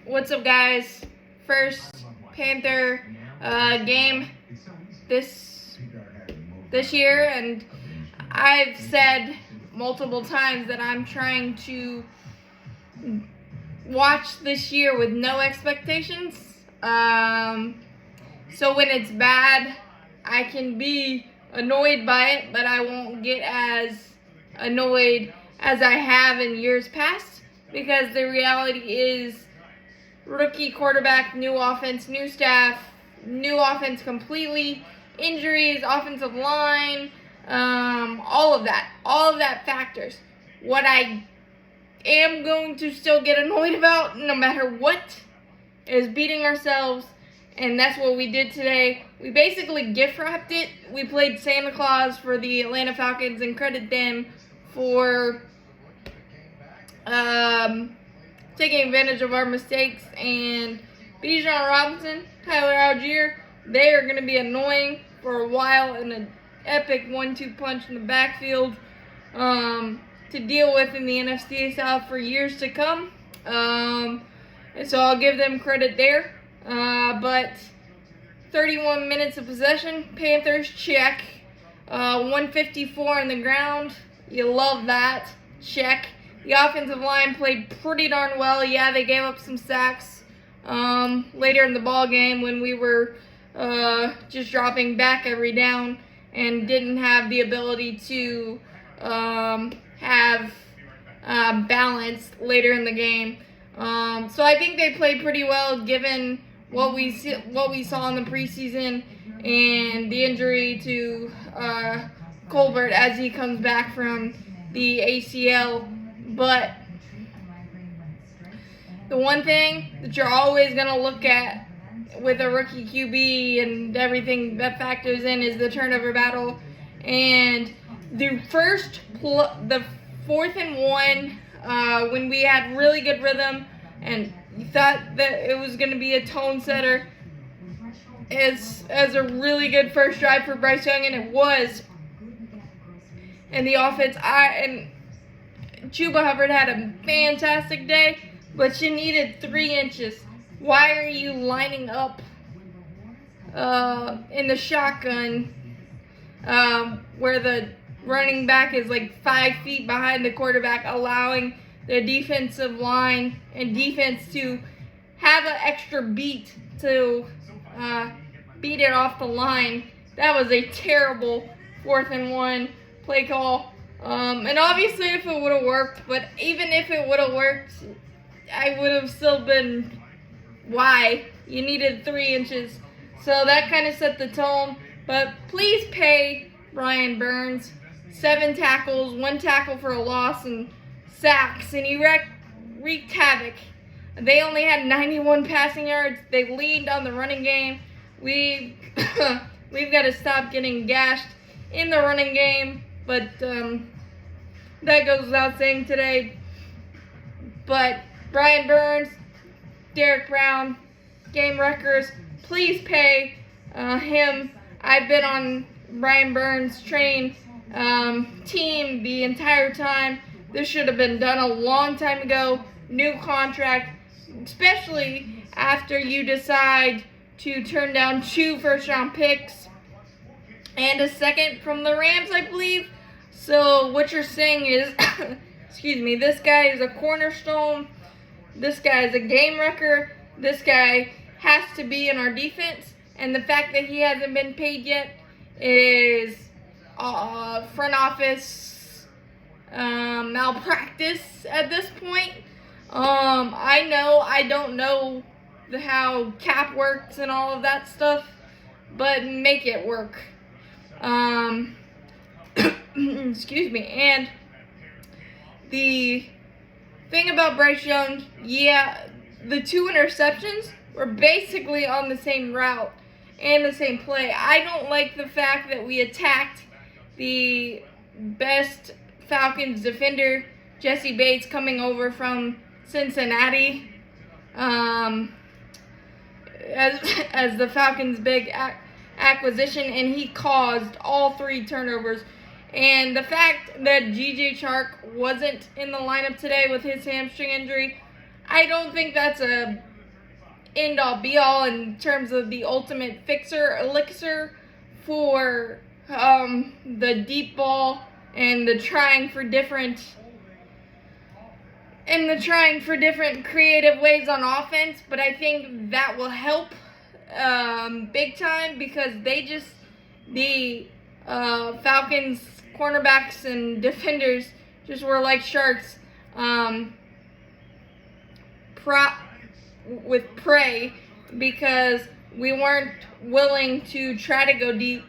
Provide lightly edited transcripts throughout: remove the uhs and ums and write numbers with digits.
What's up, guys? First Panther game this year, and I've said multiple times that I'm trying to watch this year with no expectations. So when it's bad, I can be annoyed by it, but I won't get as annoyed as I have in years past, because the reality is rookie quarterback, new offense, new staff, new offense completely, injuries, offensive line, all of that factors. What I am going to still get annoyed about, no matter what, is beating ourselves, and that's what we did today. We basically gift wrapped it. We played Santa Claus for the Atlanta Falcons, and credit them for taking advantage of our mistakes. And Bijan Robinson, Tyler Algier, they are going to be annoying for a while, in an epic 1-2 punch in the backfield to deal with in the NFC South for years to come. And so I'll give them credit there. But 31 minutes of possession, Panthers check. 154 on the ground, you love that, check. The offensive line played pretty darn well. Yeah, they gave up some sacks later in the ball game when we were just dropping back every down and didn't have the ability to have balance later in the game. So I think they played pretty well given what we saw in the preseason and the injury to Colbert as he comes back from the ACL. But the one thing that you're always going to look at with a rookie QB and everything that factors in is the turnover battle. And the 4th and 1, when we had really good rhythm and you thought that it was going to be a tone setter as a really good first drive for Bryce Young, and it was. And the offense, and Chuba Hubbard had a fantastic day, but you needed 3 inches. Why are you lining up in the shotgun where the running back is like 5 feet behind the quarterback, allowing the defensive line and defense to have an extra beat to beat it off the line? That was a terrible 4th and 1 play call. And obviously if it would have worked, but even if it would have worked, I would have still been, why? You needed 3 inches. So that kind of set the tone. But please pay Brian Burns. 7 tackles, 1 tackle for a loss, and sacks, and he wreaked havoc. They only had 91 passing yards. They leaned on the running game. We've got to stop getting gashed in the running game, but that goes without saying today. But Brian Burns, Derek Brown, game wreckers, please pay him. I've been on Brian Burns' team the entire time. This should have been done a long time ago. New contract, especially after you decide to turn down 2 first-round picks and a second from the Rams, I believe. So what you're saying is, excuse me, this guy is a cornerstone. This guy is a game wrecker. This guy has to be in our defense. And the fact that he hasn't been paid yet is front office malpractice at this point. I don't know how cap works and all of that stuff, but make it work. Excuse me. And the thing about Bryce Young, yeah, the 2 interceptions were basically on the same route and the same play. I don't like the fact that we attacked the best Falcons defender, Jesse Bates, coming over from Cincinnati, as the Falcons' big acquisition, and he caused all 3 turnovers. And the fact that G.J. Chark wasn't in the lineup today with his hamstring injury, I don't think that's a end-all be-all in terms of the ultimate elixir for the deep ball and the trying for different creative ways on offense. But I think that will help big time, because the Falcons cornerbacks and defenders just were like sharks with prey, because we weren't willing to try to go deep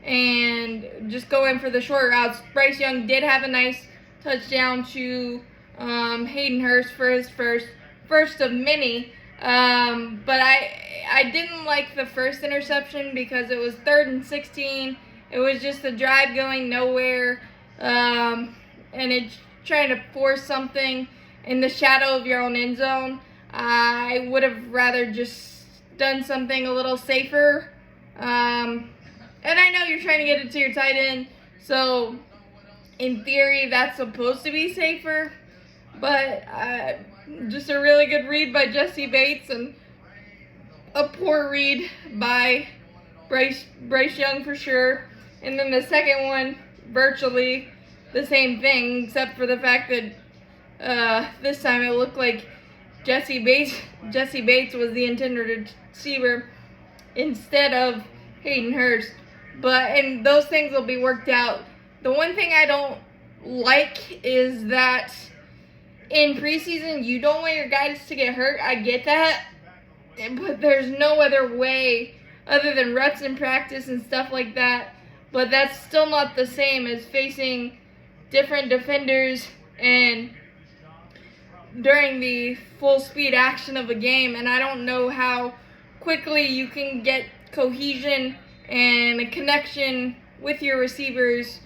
and just go in for the short routes. Bryce Young did have a nice touchdown to Hayden Hurst for his first of many, but I didn't like the first interception because it was 3rd and 16. It was just a drive going nowhere, and it's trying to force something in the shadow of your own end zone. I would have rather just done something a little safer. And I know you're trying to get it to your tight end, so in theory that's supposed to be safer. But just a really good read by Jesse Bates and a poor read by Bryce Young for sure. And then the second one, virtually the same thing, except for the fact that this time it looked like Jesse Bates was the intended receiver instead of Hayden Hurst. And those things will be worked out. The one thing I don't like is that in preseason you don't want your guys to get hurt. I get that, but there's no other way other than reps in practice and stuff like that. But that's still not the same as facing different defenders and during the full speed action of a game. And I don't know how quickly you can get cohesion and a connection with your receivers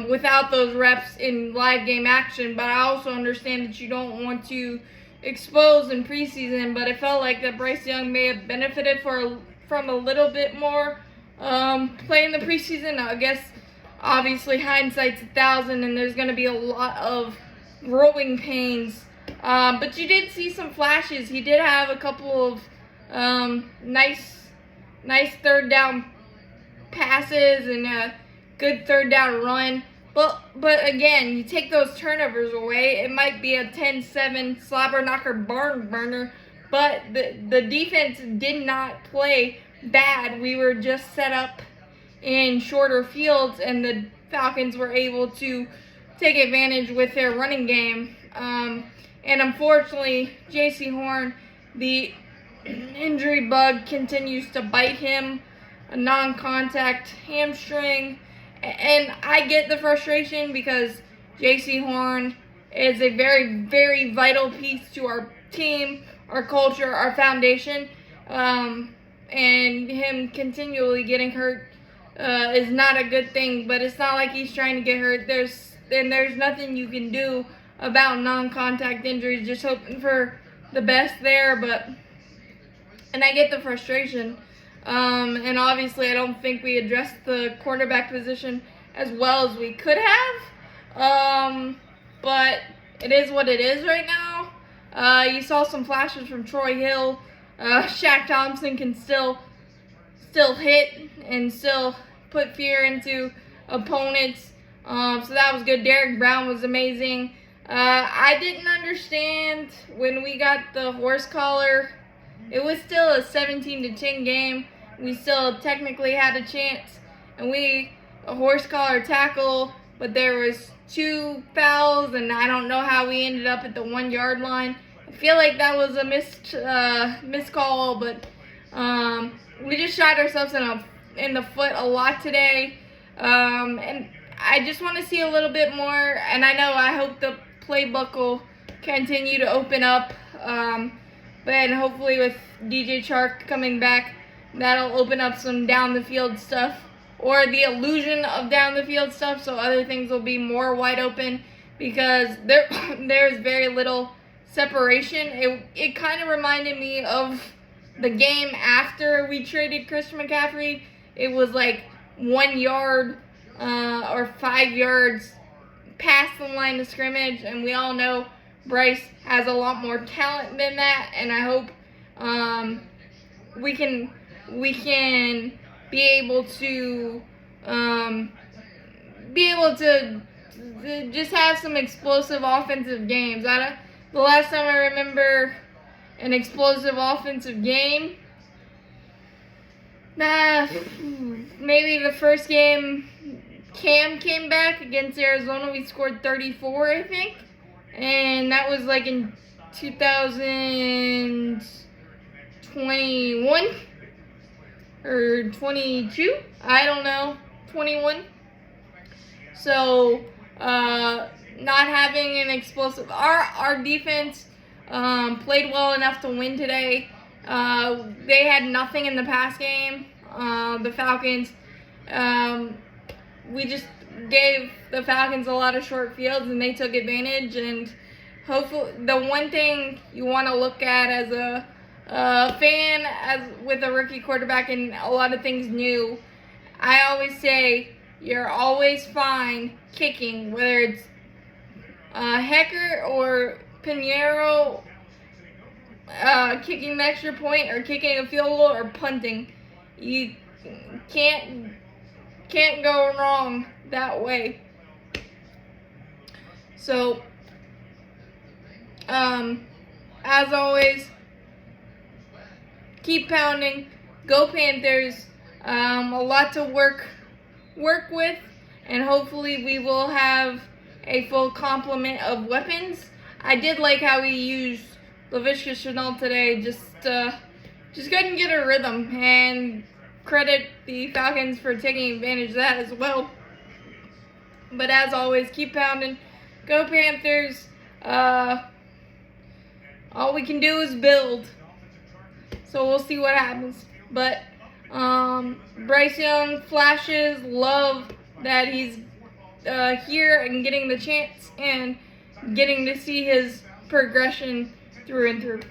without those reps in live game action. But I also understand that you don't want to expose in preseason. But it felt like that Bryce Young may have benefited from a little bit more play in the preseason. I guess obviously hindsight's 1,000, and there's going to be a lot of growing pains. But you did see some flashes. He did have a couple of nice third down passes and a good third down run. But again, you take those turnovers away, it might be a 10-7 slobber knocker barn burner. But the defense did not play bad. We were just set up in shorter fields, and the Falcons were able to take advantage with their running game. And unfortunately, J.C. Horn, the injury bug continues to bite him, a non-contact hamstring. And I get the frustration because J.C. Horn is a very, very vital piece to our team, our culture, our foundation. And him continually getting hurt is not a good thing, but it's not like he's trying to get hurt. There's nothing you can do about non-contact injuries, just hoping for the best there. And I get the frustration. And obviously I don't think we addressed the cornerback position as well as we could have. But it is what it is right now. You saw some flashes from Troy Hill. Shaq Thompson can still hit and still put fear into opponents. So that was good. Derek Brown was amazing. I didn't understand when we got the horse collar. It was still a 17-10 game. We still technically had a chance, and a horse collar tackle, but there was 2 fouls, and I don't know how we ended up at the 1-yard line. I feel like that was a missed call, but we just shot ourselves in the foot a lot today, and I just want to see a little bit more. And I hope the playbook will continue to open up, but hopefully with DJ Chark coming back, that'll open up some down the field stuff, or the illusion of down the field stuff, so other things will be more wide open, because there's very little separation. It kind of reminded me of the game after we traded Christian McCaffrey. It was like 1 yard or 5 yards past the line of scrimmage, and we all know Bryce has a lot more talent than that, and I hope we can be able to just have some explosive offensive games. The last time I remember an explosive offensive game, maybe the first game Cam came back against Arizona. We scored 34, I think, and that was like in 2021 or 22. I don't know, 21. So, not having an explosive, our defense played well enough to win today. They had nothing in the pass game. The Falcons, we just gave the Falcons a lot of short fields, and they took advantage. And hopefully, the one thing you want to look at as a fan, as with a rookie quarterback and a lot of things new, I always say you're always fine kicking, whether it's Hecker or Pinheiro, kicking an extra point or kicking a field goal or punting. You can't go wrong that way. So, as always, keep pounding. Go Panthers. A lot to work with, and hopefully we will have a full complement of weapons. I did like how he used Laviska Shenault today. Just couldn't get a rhythm, and credit the Falcons for taking advantage of that as well. But as always, keep pounding. Go Panthers. All we can do is build. So we'll see what happens. But Bryce Young flashes, love that he's here and getting the chance and getting to see his progression through and through.